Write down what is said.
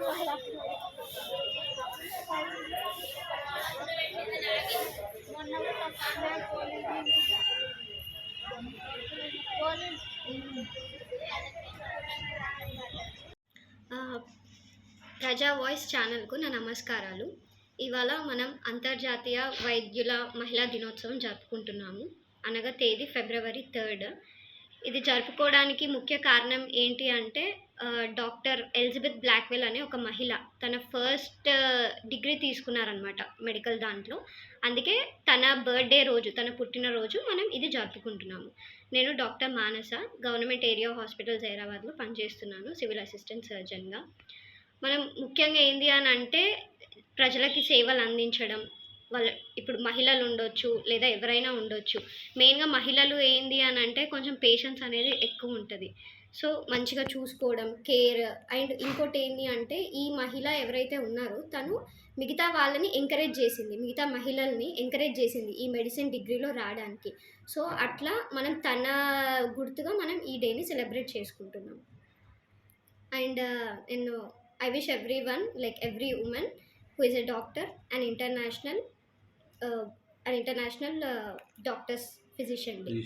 ప్రజా వాయిస్ ఛానల్కు నా నమస్కారాలు. ఇవాళ మనం అంతర్జాతీయ వైద్యుల మహిళా దినోత్సవం జరుపుకుంటున్నాము. అనగా తేదీ ఫిబ్రవరి 3. ఇది జరుపుకోవడానికి ముఖ్య కారణం ఏంటి అంటే డాక్టర్ ఎలిజబెత్ బ్లాక్వెల్ అనే ఒక మహిళ తన ఫస్ట్ డిగ్రీ తీసుకున్నారనమాట మెడికల్ దాంట్లో. అందుకే తన బర్త్డే రోజు, తన పుట్టినరోజు మనం ఇది జరుపుకుంటున్నాము. నేను డాక్టర్ మానస, గవర్నమెంట్ ఏరియా హాస్పిటల్ జైరాబాద్లో పనిచేస్తున్నాను సివిల్ అసిస్టెంట్ సర్జన్గా. మనం ముఖ్యంగా ఏంది అని అంటే ప్రజలకి సేవలు అందించడం. వాళ్ళ ఇప్పుడు మహిళలు ఉండొచ్చు లేదా ఎవరైనా ఉండొచ్చు. మెయిన్గా మహిళలు ఏంది అని అంటే కొంచెం పేషెన్స్ అనేది ఎక్కువ ఉంటుంది. సో మంచిగా చూసుకోవడం, కేర్. అండ్ ఇంకోటి ఏంటి అంటే ఈ మహిళ ఎవరైతే ఉన్నారో తను మిగతా వాళ్ళని ఎంకరేజ్ చేసింది, మిగతా మహిళల్ని ఎంకరేజ్ చేసింది ఈ మెడిసిన్ డిగ్రీలో రావడానికి. సో అట్లా మనం తన గుర్తుగా మనం ఈ డేని సెలబ్రేట్ చేసుకుంటున్నాం. అండ్ నేను I wish everyone, like every woman who is a doctor, an international doctor's physician day.